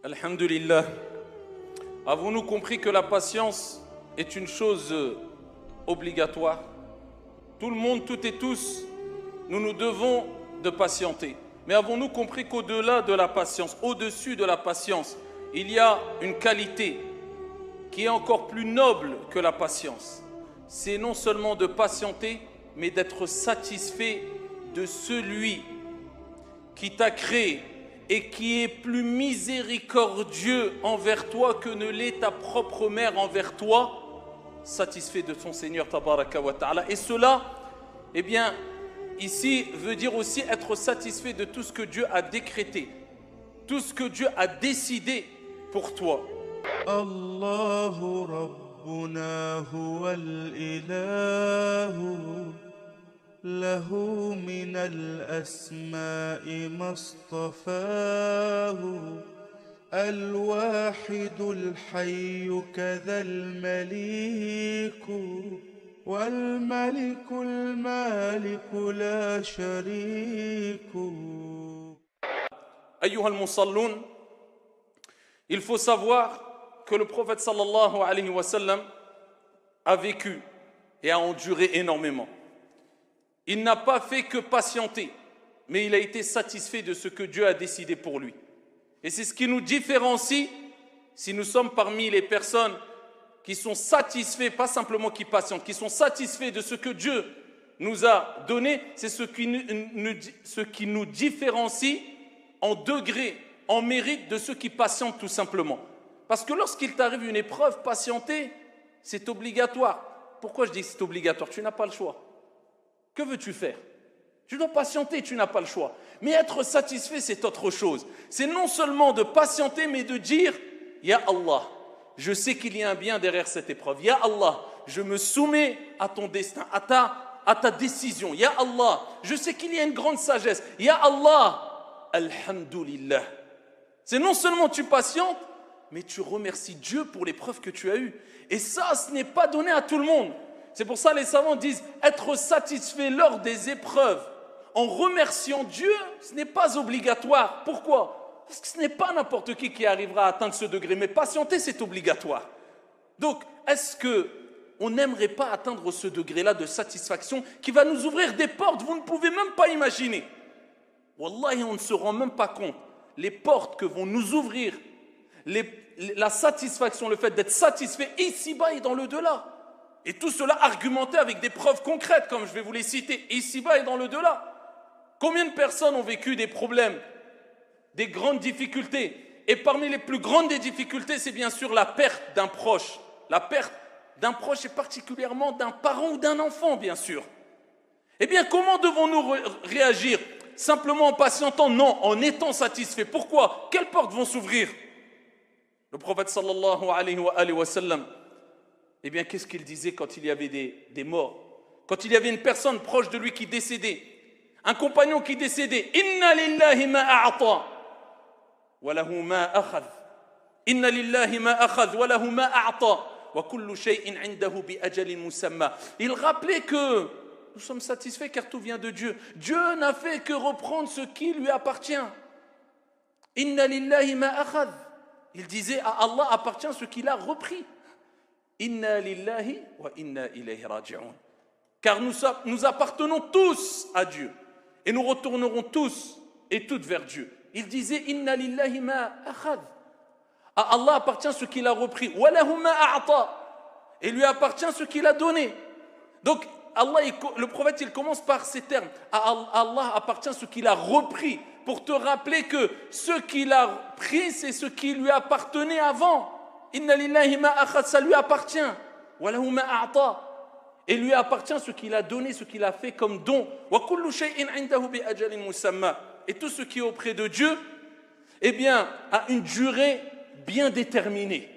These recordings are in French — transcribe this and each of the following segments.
Alhamdulillah. Avons-nous compris que la patience est une chose obligatoire? Tout le monde, toutes et tous, nous devons de patienter. Mais avons-nous compris qu'au-delà de la patience, au-dessus de la patience, il y a une qualité qui est encore plus noble que la patience? C'est non seulement de patienter, mais d'être satisfait de celui qui t'a créé et qui est plus miséricordieux envers toi que ne l'est ta propre mère envers toi, satisfait de son Seigneur Tabaraka wa Ta'ala. Et cela, eh bien, ici veut dire aussi être satisfait de tout ce que Dieu a décrété, tout ce que Dieu a décidé pour toi. Allahu Rabbuna huwal ilahu lahu minal asma'i mastafahu al-wahidul hayyu kadhal maliku والملك المالك لا شريك. أيها المصلون, il faut savoir que le prophète sallallahu alayhi wa sallam a vécu et a enduré énormément. Il n'a pas fait que patienter, mais il a été satisfait de ce que Dieu a décidé pour lui. Et c'est ce qui nous différencie si nous sommes parmi les personnes qui sont satisfaits, pas simplement qui patientent, qui sont satisfaits de ce que Dieu nous a donné. C'est ce qui nous différencie en degré, en mérite de ceux qui patientent tout simplement. Parce que lorsqu'il t'arrive une épreuve, patienter, c'est obligatoire. Pourquoi je dis que c'est obligatoire? Tu n'as pas le choix. Que veux-tu faire? Tu dois patienter, tu n'as pas le choix. Mais être satisfait, c'est autre chose. C'est non seulement de patienter, mais de dire « Ya Allah ». Je sais qu'il y a un bien derrière cette épreuve. Ya Allah, je me soumets à ton destin, à ta décision. Ya Allah, je sais qu'il y a une grande sagesse. Ya Allah, Alhamdulillah. C'est non seulement tu patientes, mais tu remercies Dieu pour l'épreuve que tu as eue. Et ça, ce n'est pas donné à tout le monde. C'est pour ça que les savants disent être satisfait lors des épreuves en remerciant Dieu, ce n'est pas obligatoire. Pourquoi ? Parce que ce n'est pas n'importe qui arrivera à atteindre ce degré, mais patienter, c'est obligatoire. Donc, est-ce qu'on n'aimerait pas atteindre ce degré-là de satisfaction qui va nous ouvrir des portes, vous ne pouvez même pas imaginer. Wallahi, on ne se rend même pas compte. Les portes que vont nous ouvrir, la satisfaction, le fait d'être satisfait ici-bas et dans le delà. Et tout cela argumenté avec des preuves concrètes, comme je vais vous les citer, ici-bas et dans le delà. Combien de personnes ont vécu des problèmes, des grandes difficultés? Et parmi les plus grandes des difficultés, c'est bien sûr la perte d'un proche. La perte d'un proche et particulièrement d'un parent ou d'un enfant, bien sûr. Eh bien, comment devons-nous réagir? Simplement en patientant? Non, en étant satisfait. Pourquoi? Quelles portes vont s'ouvrir? Le prophète sallallahu alayhi wa sallam, eh bien, qu'est-ce qu'il disait quand il y avait des morts? Quand il y avait une personne proche de lui qui décédait, un compagnon qui décédait, Inna lillahi ma a'ata wa lahu ma akhadh. Inna lillahi ma akhadh wa lahu ma a'ata wa kullu shay'in 'indahu bi ajalin musamma. Il rappelait que nous sommes satisfaits car tout vient de Dieu. Dieu n'a fait que reprendre ce qui lui appartient. Inna lillahi ma akhadh. Il disait à Allah appartient ce qu'il a repris. Inna lillahi wa inna ilayhi raji'un. Car nous appartenons tous à Dieu. Et nous retournerons tous et toutes vers Dieu. Il disait Inna lillahi ma akhadh. À Allah appartient ce qu'il a repris. Wa lahu ma a'ta. Et lui appartient ce qu'il a donné. Donc Allah, le prophète, il commence par ces termes. À Allah appartient ce qu'il a repris. Pour te rappeler que ce qu'il a pris, c'est ce qui lui appartenait avant. Inna lillahi ma akhadh, ça lui appartient. Wa lahu ma a'ta. Et lui appartient ce qu'il a donné, ce qu'il a fait comme don. Et tout ce qui est auprès de Dieu, eh bien, a une durée bien déterminée.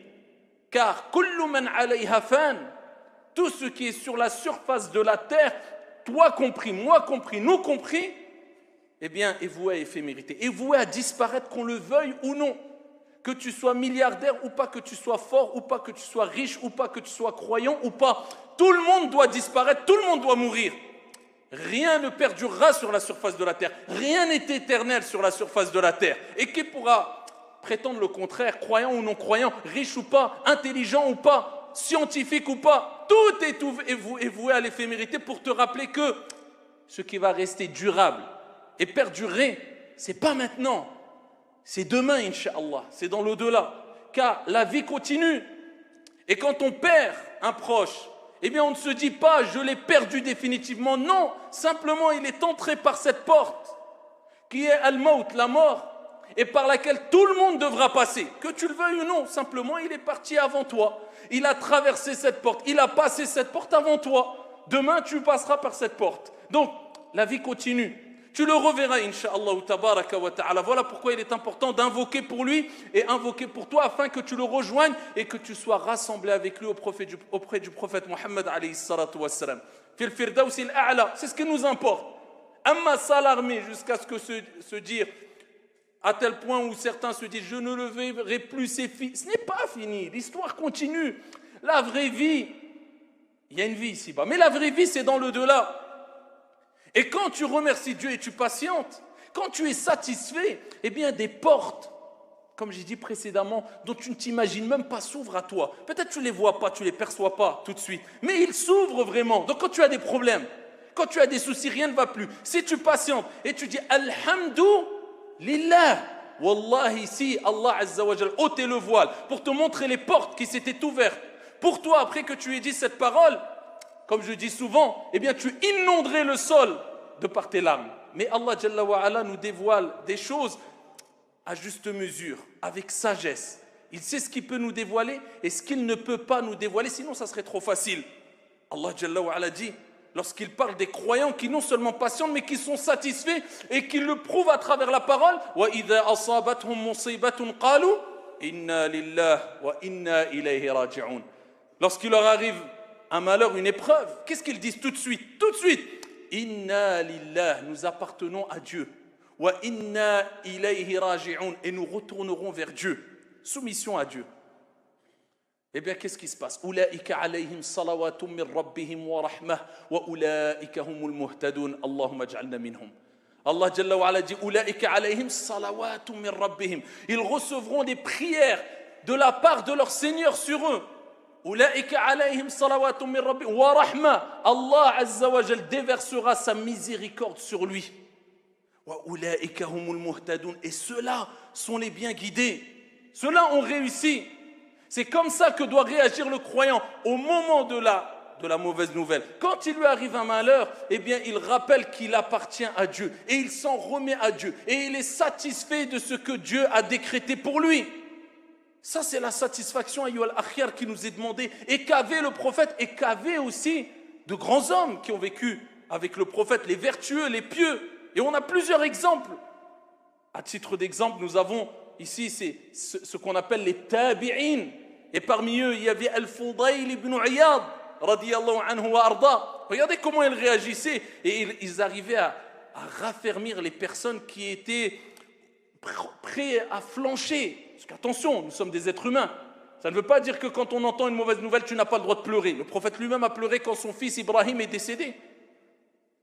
Car tout ce qui est sur la surface de la terre, toi compris, moi compris, nous compris, eh bien, est voué à éphémérité, est voué à disparaître, qu'on le veuille ou non. Que tu sois milliardaire ou pas, que tu sois fort ou pas, que tu sois riche ou pas, que tu sois croyant ou pas, tout le monde doit disparaître, tout le monde doit mourir. Rien ne perdurera sur la surface de la terre. Rien n'est éternel sur la surface de la terre. Et qui pourra prétendre le contraire, croyant ou non croyant, riche ou pas, intelligent ou pas, scientifique ou pas, tout est voué à l'éphémérité pour te rappeler que ce qui va rester durable et perdurer, c'est pas maintenant, c'est demain, Inch'Allah, c'est dans l'au-delà. Car la vie continue. Et quand on perd un proche, eh bien on ne se dit pas je l'ai perdu définitivement. Non, simplement il est entré par cette porte qui est Al-Maut, la mort, et par laquelle tout le monde devra passer. Que tu le veuilles ou non, simplement il est parti avant toi. Il a traversé cette porte, il a passé cette porte avant toi. Demain tu passeras par cette porte. Donc la vie continue. Tu le reverras, Inch'Allah, tabaraka wa ta'ala. Voilà pourquoi il est important d'invoquer pour lui et invoquer pour toi afin que tu le rejoignes et que tu sois rassemblé avec lui auprès du prophète Mohammed alayhi salatu wassalam. Fil firdaus al-a'la, c'est ce qui nous importe. Amma s'alarmer jusqu'à ce que se dire, à tel point où certains se disent je ne le verrai plus, c'est fini. Ce n'est pas fini, l'histoire continue. La vraie vie, il y a une vie ici-bas, mais la vraie vie c'est dans le delà. Et quand tu remercies Dieu et tu patientes, quand tu es satisfait, eh bien des portes, comme j'ai dit précédemment, dont tu ne t'imagines même pas s'ouvrent à toi. Peut-être tu ne les vois pas, tu ne les perçois pas tout de suite, mais ils s'ouvrent vraiment. Donc quand tu as des problèmes, quand tu as des soucis, rien ne va plus. Si tu patientes et tu dis Alhamdulillah, Wallahi, ici, Allah Azza wa Jal ôtait le voile pour te montrer les portes qui s'étaient ouvertes. Pour toi, après que tu aies dit cette parole, comme je dis souvent, eh bien tu inonderais le sol de par tes larmes. Mais Allah Jalla wa Ala nous dévoile des choses à juste mesure, avec sagesse. Il sait ce qu'il peut nous dévoiler et ce qu'il ne peut pas nous dévoiler, sinon ça serait trop facile. Allah Jalla wa Ala dit, lorsqu'il parle des croyants qui non seulement patientent, mais qui sont satisfaits et qui le prouvent à travers la parole, وَإِذَا أَصَابَتْهُمْ مُصِيبَةٌ قَالُوا إِنَّا لِلَّهِ وَإِنَّا إِلَيْهِ رَاجِعُونَ. Lorsqu'il leur arrive un malheur, une épreuve, qu'est-ce qu'ils disent tout de suite? Tout de suite, Inna lillah, nous appartenons à Dieu. Wa inna ilayhi raji'un, et nous retournerons vers Dieu. Soumission à Dieu. Eh bien, qu'est-ce qui se passe? Ulaika alayhim salawatum min rabbihim wa rahmah wa ulaika humul muhtadun. Allahumma ij'alna minhum. Allah Jalla wa Ala dit Ulaika alayhim salawatum min rabbihim. Ils recevront des prières de la part de leur Seigneur sur eux. Ulaika alayhim salawatum min rabbihim wa rahmah. Allah Azza wa Jal déversera sa miséricorde sur lui. Wa ulaika humul muhtadun. Et ceux-là sont les bien guidés. Ceux-là ont réussi. C'est comme ça que doit réagir le croyant au moment de la mauvaise nouvelle. Quand il lui arrive un malheur, eh bien, il rappelle qu'il appartient à Dieu et il s'en remet à Dieu et il est satisfait de ce que Dieu a décrété pour lui. Ça, c'est la satisfaction, ayyuhal akhyar, qui nous est demandée et qu'avait le prophète et qu'avaient aussi de grands hommes qui ont vécu avec le prophète, les vertueux, les pieux. Et on a plusieurs exemples. À titre d'exemple, nous avons ici c'est ce qu'on appelle les tabi'in. Et parmi eux, il y avait Al-Fudayl ibn Iyad, radiyallahu anhu wa arda. Regardez comment ils réagissaient. Et ils arrivaient à raffermir les personnes qui étaient prêtes à flancher. Parce qu'attention, nous sommes des êtres humains. Ça ne veut pas dire que quand on entend une mauvaise nouvelle, tu n'as pas le droit de pleurer. Le prophète lui-même a pleuré quand son fils Ibrahim est décédé.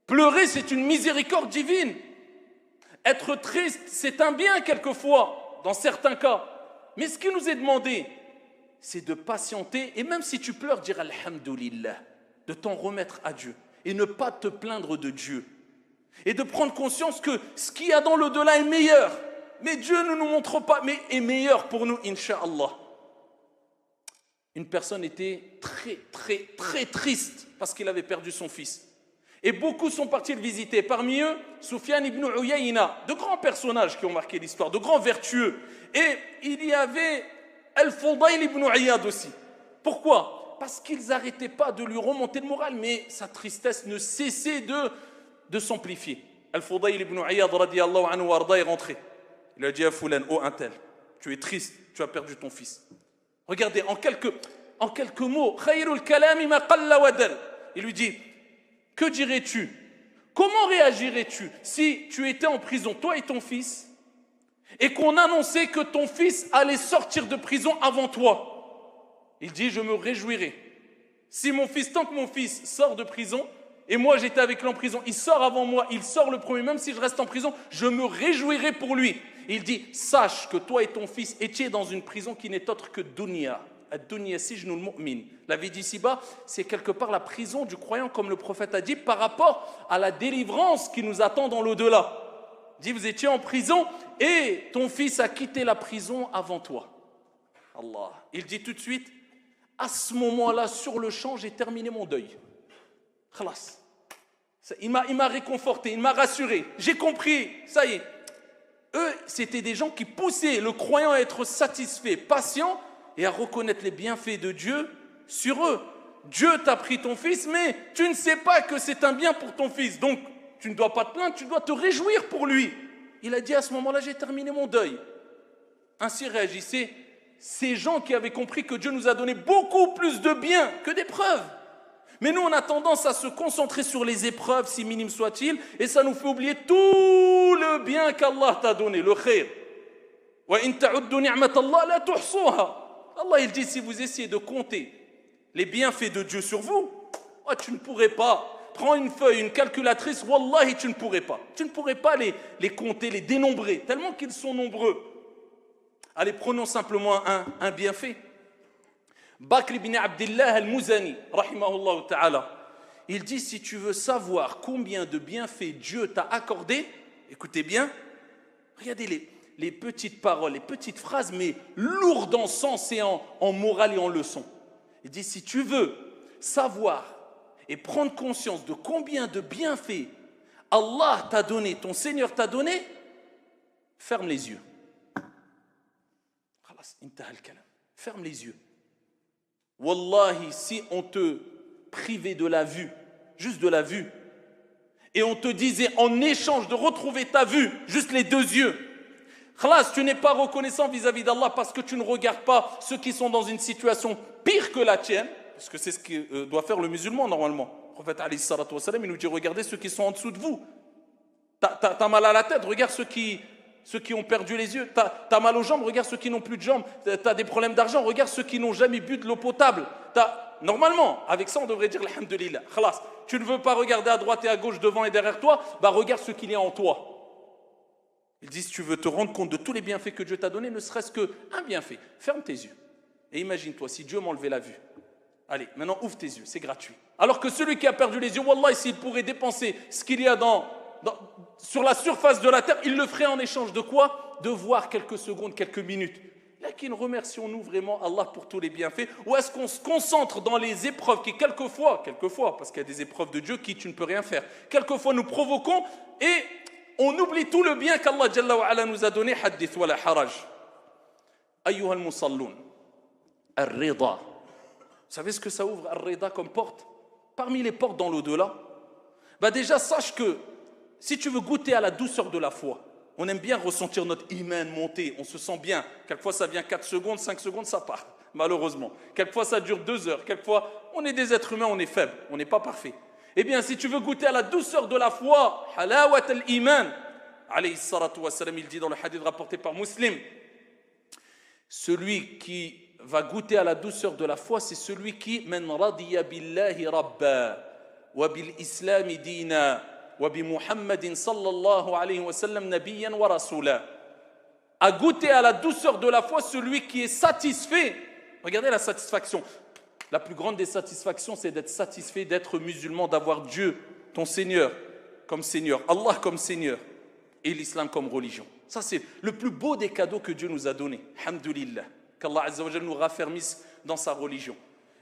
Pleurer, c'est une miséricorde divine. Être triste, c'est un bien quelquefois, dans certains cas. Mais ce qui nous est demandé, c'est de patienter, et même si tu pleures, dire Alhamdulillah, de t'en remettre à Dieu, et ne pas te plaindre de Dieu, et de prendre conscience que ce qu'il y a dans l'au-delà est meilleur, mais Dieu ne nous montre pas, mais est meilleur pour nous, Inch'Allah. Une personne était très triste, parce qu'il avait perdu son fils. Et beaucoup sont partis le visiter. Parmi eux, Sufyan ibn Uyayna, de grands personnages qui ont marqué l'histoire, de grands vertueux. Et il y avait Al-Fudayl ibn Iyad aussi. Pourquoi? Parce qu'ils n'arrêtaient pas de lui remonter le moral, mais sa tristesse ne cessait de s'amplifier. Al-Fudayl ibn Iyad, radiyallahu anhu wa arda, est rentré. Il a dit à Fulan, oh un tel, tu es triste, tu as perdu ton fils. Regardez, en quelques mots, Khayrul kalami ma qalla wa dal. Il lui dit, que dirais-tu? Comment réagirais-tu si tu étais en prison, toi et ton fils, et qu'on annonçait que ton fils allait sortir de prison avant toi? Il dit, je me réjouirais. Si mon fils, tant que mon fils sort de prison, et moi j'étais avec lui en prison, il sort avant moi, il sort le premier, même si je reste en prison, je me réjouirais pour lui. Il dit, sache que toi et ton fils étiez dans une prison qui n'est autre que dunya. Ad-dunya sijnul mu'min. La vie d'ici-bas, c'est quelque part la prison du croyant, comme le prophète a dit, par rapport à la délivrance qui nous attend dans l'au-delà. Il dit, vous étiez en prison et ton fils a quitté la prison avant toi. Allah. Il dit tout de suite, à ce moment-là, sur le champ, j'ai terminé mon deuil. Khalas. Il m'a réconforté, il m'a rassuré. J'ai compris, ça y est. Eux, c'était des gens qui poussaient le croyant à être satisfait, patient et à reconnaître les bienfaits de Dieu sur eux. Dieu t'a pris ton fils, mais tu ne sais pas que c'est un bien pour ton fils. Donc, tu ne dois pas te plaindre, tu dois te réjouir pour lui. Il a dit à ce moment-là, j'ai terminé mon deuil. Ainsi réagissaient ces gens qui avaient compris que Dieu nous a donné beaucoup plus de biens que d'épreuves. Mais nous, on a tendance à se concentrer sur les épreuves, si minimes soient-ils, et ça nous fait oublier tout le bien qu'Allah t'a donné, le khayr. Allah, il dit, si vous essayez de compter les bienfaits de Dieu sur vous, tu ne pourrez pas. Prends une feuille, une calculatrice, wallahi, tu ne pourrais pas. Tu ne pourrais pas les compter, les dénombrer, tellement qu'ils sont nombreux. Allez, prenons simplement un bienfait. Bakr ibn Abdillah al-Muzani, rahimahullah ta'ala, il dit, si tu veux savoir combien de bienfaits Dieu t'a accordé, écoutez bien, regardez les petites paroles, les petites phrases, mais lourdes en sens et en morale et en leçon. Il dit, si tu veux savoir et prendre conscience de combien de bienfaits Allah t'a donné, ton Seigneur t'a donné, ferme les yeux. Ferme les yeux. Wallahi, si on te privait de la vue, juste de la vue, et on te disait en échange de retrouver ta vue, juste les deux yeux, khalas, tu n'es pas reconnaissant vis-à-vis d'Allah parce que tu ne regardes pas ceux qui sont dans une situation pire que la tienne, parce que c'est ce que doit faire le musulman normalement. Le prophète alayhi salatu wassalam, il nous dit, regardez ceux qui sont en dessous de vous. T'as mal à la tête, regarde ceux qui ont perdu les yeux. T'as mal aux jambes, regarde ceux qui n'ont plus de jambes. T'as des problèmes d'argent, regarde ceux qui n'ont jamais bu de l'eau potable. Normalement, avec ça, on devrait dire alhamdulillah. Khalas. Tu ne veux pas regarder à droite et à gauche, devant et derrière toi, regarde ce qu'il y a en toi. Il dit, si tu veux te rendre compte de tous les bienfaits que Dieu t'a donnés, ne serait-ce qu'un bienfait, ferme tes yeux. Et imagine-toi, si Dieu m'enlevait la vue. Allez, maintenant ouvre tes yeux, c'est gratuit. Alors que celui qui a perdu les yeux, wallah, s'il pourrait dépenser ce qu'il y a sur la surface de la terre, il le ferait en échange de quoi? De voir quelques secondes, quelques minutes. Là, remercions-nous vraiment Allah pour tous les bienfaits? Ou est-ce qu'on se concentre dans les épreuves qui quelquefois, parce qu'il y a des épreuves de Dieu qui tu ne peux rien faire, quelquefois nous provoquons et on oublie tout le bien qu'Allah Jalla wa Ala nous a donné. Hadith wa la haraj. Ayyuha al-musalloun, ar-rida. Vous savez ce que ça ouvre, ar-rida, comme porte? Parmi les portes dans l'au-delà, déjà sache que si tu veux goûter à la douceur de la foi, on aime bien ressentir notre iman monter, on se sent bien. Quelquefois ça vient 4 secondes, 5 secondes, ça part, malheureusement. Quelquefois ça dure 2 heures, quelquefois on est des êtres humains, on est faible, on n'est pas parfait. Eh bien, si tu veux goûter à la douceur de la foi, halawat al-iman, alayhi salatu wassalam, il dit dans le hadith rapporté par Muslim, celui qui va goûter à la douceur de la foi, c'est celui qui man radiya billahi rabba wa bil islami dina wa bi Muhammadin sallallahu alayhi wa sallam nabiyyan wa rasula. À goûter à la douceur de la foi, celui qui est satisfait. Regardez la satisfaction. La plus grande des satisfactions, c'est d'être satisfait, d'être musulman, d'avoir Dieu, ton Seigneur, comme Seigneur, Allah comme Seigneur, et l'islam comme religion. Ça, c'est le plus beau des cadeaux que Dieu nous a donnés. Alhamdulillah. Qu'Allah Azza wa Jalla nous raffermisse dans sa religion.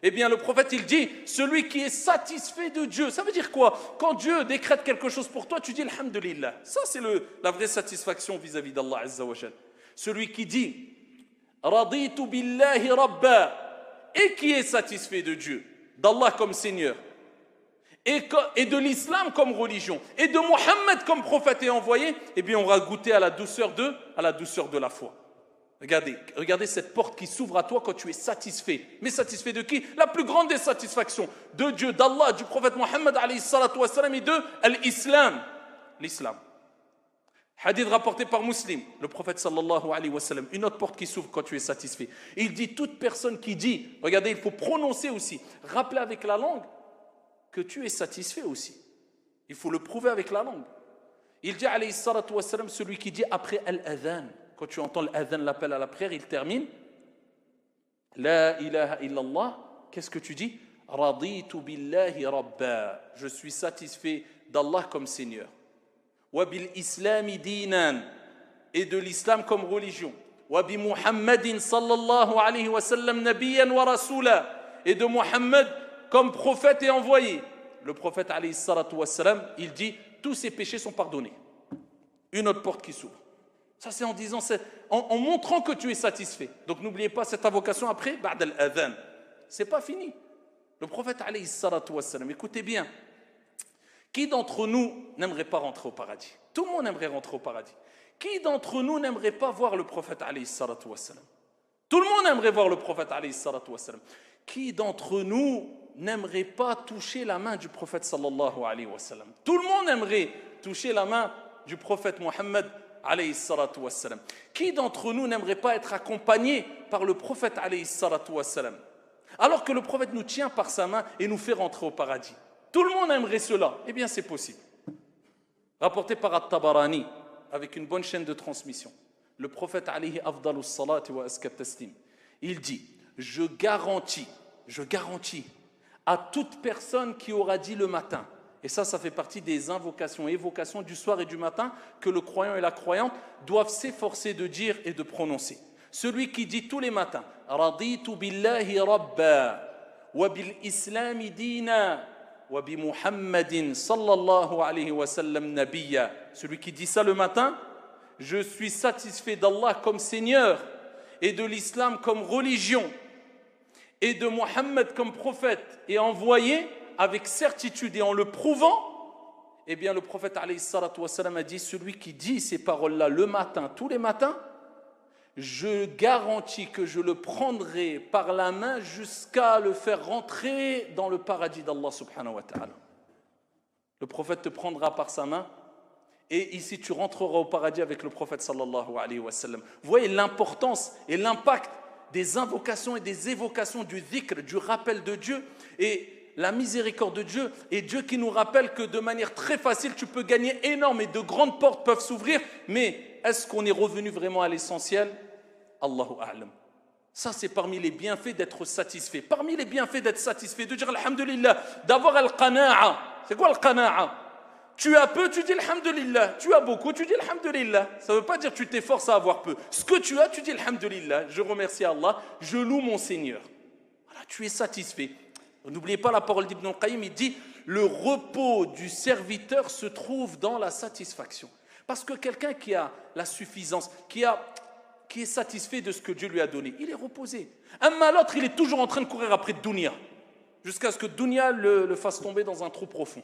Eh bien, le prophète, il dit, celui qui est satisfait de Dieu. Ça veut dire quoi? Quand Dieu décrète quelque chose pour toi, tu dis Alhamdulillah. Ça, c'est la vraie satisfaction vis-à-vis d'Allah Azza wa Jalla. Celui qui dit, Raditu billahi rabba, et qui est satisfait de Dieu, d'Allah comme Seigneur, et de l'islam comme religion, et de Mohammed comme prophète et envoyé, eh bien, on aura goûté à la douceur de la foi. Regardez cette porte qui s'ouvre à toi quand tu es satisfait. Mais satisfait de qui? La plus grande des satisfactions, de Dieu, d'Allah, du prophète Mohammed alayhi salatu wassalam, et de l'islam. L'islam. Hadith rapporté par Muslim, le prophète sallallahu alayhi wa sallam, une autre porte qui s'ouvre quand tu es satisfait. Il dit, toute personne qui dit, regardez, il faut prononcer aussi, rappeler avec la langue que tu es satisfait aussi. Il faut le prouver avec la langue. Il dit, alayhi salatu wassalam, celui qui dit après al-adhan, quand tu entends l'adhan, l'appel à la prière, il termine, la ilaha illallah, qu'est-ce que tu dis? Raditu billahi rabba, je suis satisfait d'Allah comme Seigneur. Wa bil islami dinan, et de l'islam comme religion. Wa bi Muhammadin sallallahu alayhi wa sallam nabiyyan wa rasula, et de Muhammad comme prophète et envoyé. Le prophète alayhi salatu wassalam, il dit, tous ses péchés sont pardonnés. Une autre porte qui s'ouvre. Ça c'est en disant, en montrant que tu es satisfait. Donc n'oubliez pas cette invocation après, ba'd al-adhan. C'est pas fini. Le prophète alayhi salatu wassalam, écoutez bien, qui d'entre nous n'aimerait pas rentrer au paradis? Tout le monde aimerait rentrer au paradis. Qui d'entre nous n'aimerait pas voir le prophète alayhi salatu wassalam? Tout le monde aimerait voir le prophète alayhi salatu wassalam. Qui d'entre nous n'aimerait pas toucher la main du prophète sallallahu alayhi wa sallam? Tout le monde aimerait toucher la main du prophète Mohammed alayhi salatu wa sallam. Qui d'entre nous n'aimerait pas être accompagné par le prophète alayhi salatu wa sallam? Alors que le prophète nous tient par sa main et nous fait rentrer au paradis. Tout le monde aimerait cela. Eh bien, c'est possible. Rapporté par At-Tabarani, avec une bonne chaîne de transmission. Le prophète alayhi afdalus salati wa askat taslim, il dit, je garantis à toute personne qui aura dit le matin, et ça fait partie des invocations et évocations du soir et du matin que le croyant et la croyante doivent s'efforcer de dire et de prononcer. Celui qui dit tous les matins Raditu billahi rabba wa bil islami dina wa bi Muhammadin sallallahu alayhi wa sallam nabiyya. Celui qui dit ça le matin, je suis satisfait d'Allah comme Seigneur et de l'islam comme religion et de Muhammad comme prophète et envoyé avec certitude et en le prouvant, eh bien le prophète alayhi salatu wassalam a dit, celui qui dit ces paroles-là le matin, tous les matins, je garantis que je le prendrai par la main jusqu'à le faire rentrer dans le paradis d'Allah subhanahu wa ta'ala. Le prophète te prendra par sa main et ici tu rentreras au paradis avec le prophète sallallahu alayhi wa sallam. Vous voyez l'importance et l'impact des invocations et des évocations du dhikr, du rappel de Dieu et la miséricorde de Dieu et Dieu qui nous rappelle que de manière très facile tu peux gagner énorme et de grandes portes peuvent s'ouvrir, mais est-ce qu'on est revenu vraiment à l'essentiel? Allahu a'lam. Ça c'est parmi les bienfaits d'être satisfait, parmi les bienfaits d'être satisfait, de dire alhamdulillah, d'avoir al-qana'a. C'est quoi al-qana'a? Tu as peu, tu dis alhamdulillah. Tu as beaucoup, tu dis alhamdulillah. Ça ne veut pas dire que tu t'efforces à avoir peu. Ce que tu as, tu dis alhamdulillah. Je remercie Allah, je loue mon Seigneur. Voilà, tu es satisfait. N'oubliez pas la parole d'Ibn al-Qayyim, il dit le repos du serviteur se trouve dans la satisfaction. Parce que quelqu'un qui a la suffisance, qui est satisfait de ce que Dieu lui a donné, il est reposé. Un l'autre, il est toujours en train de courir après dunya, jusqu'à ce que dunya le fasse tomber dans un trou profond.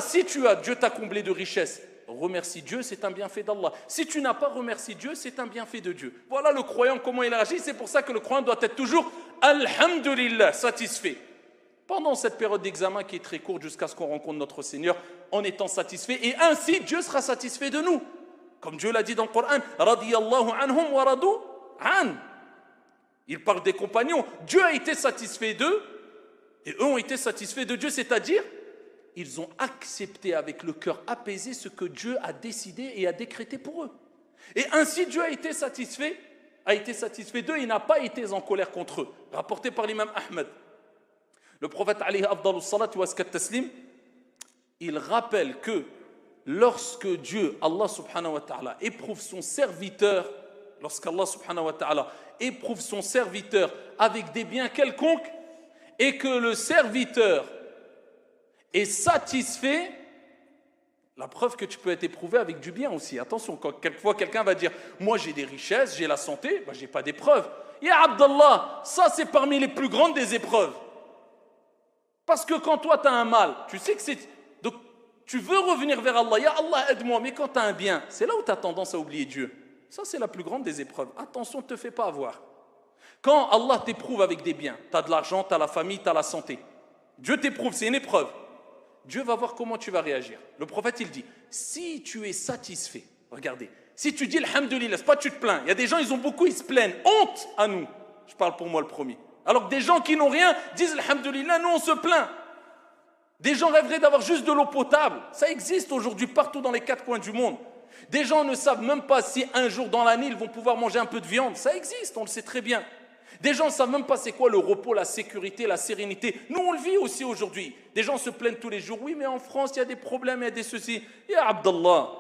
Si tu as, Dieu t'a comblé de richesses, remercie Dieu, c'est un bienfait d'Allah. Si tu n'as pas, remercie Dieu, c'est un bienfait de Dieu. Voilà le croyant, comment il agit. C'est pour ça que le croyant doit être toujours alhamdulillah, satisfait. Pendant cette période d'examen qui est très courte jusqu'à ce qu'on rencontre notre Seigneur, en étant satisfait. Et ainsi, Dieu sera satisfait de nous. Comme Dieu l'a dit dans le Coran, radiyallahu anhum wa radu an. Il parle des compagnons. Dieu a été satisfait d'eux et eux ont été satisfaits de Dieu, c'est-à-dire ils ont accepté avec le cœur apaisé ce que Dieu a décidé et a décrété pour eux. Et ainsi Dieu a été satisfait d'eux, il n'a pas été en colère contre eux. Rapporté par l'imam Ahmed. Le prophète alayhi afdalus salati wa askat taslim, il rappelle que lorsque Dieu, Allah subhanahu wa ta'ala, éprouve son serviteur, lorsqu'Allah subhanahu wa ta'ala éprouve son serviteur avec des biens quelconques et que le serviteur est satisfait, la preuve que tu peux être éprouvé avec du bien aussi. Attention, quand quelquefois quelqu'un va dire moi j'ai des richesses, j'ai la santé, j'ai pas d'épreuves. Ya Abdallah, ça c'est parmi les plus grandes des épreuves. Parce que quand toi tu as un mal, tu sais que c'est. Donc tu veux revenir vers Allah, ya Allah aide-moi, mais quand tu as un bien, c'est là où tu as tendance à oublier Dieu. Ça c'est la plus grande des épreuves. Attention, ne te fais pas avoir. Quand Allah t'éprouve avec des biens, tu as de l'argent, tu as la famille, tu as la santé. Dieu t'éprouve, c'est une épreuve. Dieu va voir comment tu vas réagir. Le prophète, il dit, si tu es satisfait, regardez, si tu dis alhamdulillah, c'est pas tu te plains. Il y a des gens, ils ont beaucoup, ils se plaignent. Honte à nous. Je parle pour moi le premier. Alors que des gens qui n'ont rien disent alhamdulillah, nous on se plaint. Des gens rêveraient d'avoir juste de l'eau potable. Ça existe aujourd'hui partout dans les 4 coins du monde. Des gens ne savent même pas si un jour dans l'année, ils vont pouvoir manger un peu de viande. Ça existe, on le sait très bien. Des gens ne savent même pas c'est quoi le repos, la sécurité, la sérénité. Nous, on le vit aussi aujourd'hui. Des gens se plaignent tous les jours. Oui, mais en France, il y a des problèmes, il y a des ceci. Ya Abdallah,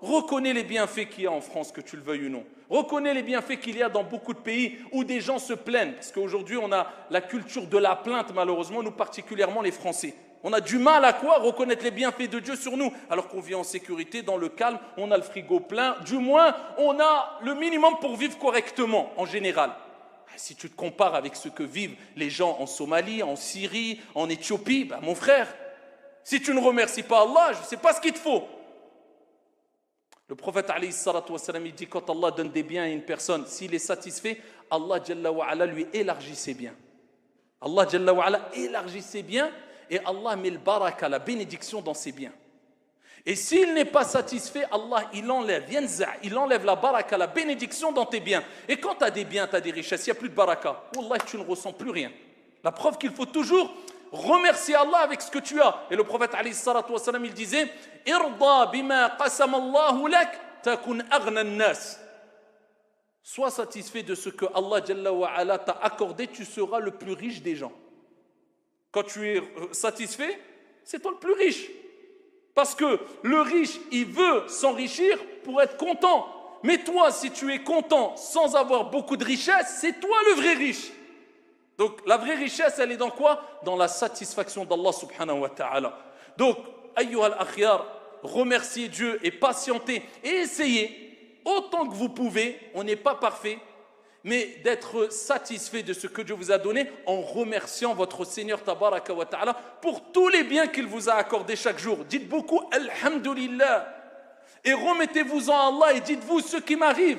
reconnais les bienfaits qu'il y a en France, que tu le veuilles ou non. Reconnais les bienfaits qu'il y a dans beaucoup de pays où des gens se plaignent. Parce qu'aujourd'hui, on a la culture de la plainte, malheureusement, nous particulièrement les Français. On a du mal à quoi reconnaître les bienfaits de Dieu sur nous, alors qu'on vit en sécurité, dans le calme, on a le frigo plein. Du moins, on a le minimum pour vivre correctement, en général. Si tu te compares avec ce que vivent les gens en Somalie, en Syrie, en Éthiopie, ben mon frère, si tu ne remercies pas Allah, je ne sais pas ce qu'il te faut. Le prophète alayhi salatu wassalam, il dit quand Allah donne des biens à une personne, s'il est satisfait, Allah Jalla wa ala lui élargit ses biens. Allah Jalla wa ala élargit ses biens et Allah met le baraka, la bénédiction dans ses biens. Et s'il n'est pas satisfait, Allah il enlève la baraka, la bénédiction dans tes biens. Et quand tu as des biens, tu as des richesses, il n'y a plus de baraka. Wallah, tu ne ressens plus rien. La preuve qu'il faut toujours remercier Allah avec ce que tu as. Et le prophète alayhi salatu wassalam, il disait Irda bima qasama Allahu lak takun aghna an-nas. Sois satisfait de ce que Allah Jalla wa ala t'a accordé, tu seras le plus riche des gens. Quand tu es satisfait, c'est toi le plus riche. Parce que le riche, il veut s'enrichir pour être content. Mais toi, si tu es content sans avoir beaucoup de richesse, c'est toi le vrai riche. Donc la vraie richesse, elle est dans quoi? Dans la satisfaction d'Allah subhanahu wa ta'ala. Donc, ayyuha al-akhyar, remerciez Dieu et patientez et essayez autant que vous pouvez, on n'est pas parfait, mais d'être satisfait de ce que Dieu vous a donné en remerciant votre Seigneur tabaraka wa ta'ala pour tous les biens qu'il vous a accordés chaque jour. Dites beaucoup Alhamdulillah et remettez-vous en Allah et dites-vous ce qui m'arrive.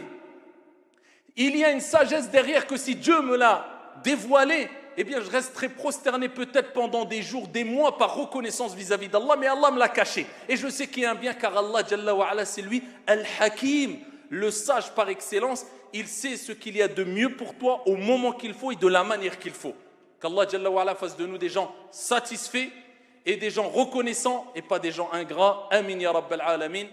Il y a une sagesse derrière que si Dieu me l'a dévoilé, eh bien je resterai prosterné peut-être pendant des jours, des mois par reconnaissance vis-à-vis d'Allah, mais Allah me l'a caché. Et je sais qu'il y a un bien car Allah Jalla wa ala, c'est lui Al-Hakim, le sage par excellence. Il sait ce qu'il y a de mieux pour toi au moment qu'il faut et de la manière qu'il faut. Qu'Allah Jalla wa ala fasse de nous des gens satisfaits et des gens reconnaissants et pas des gens ingrats. Amin ya Rabbal Alamin.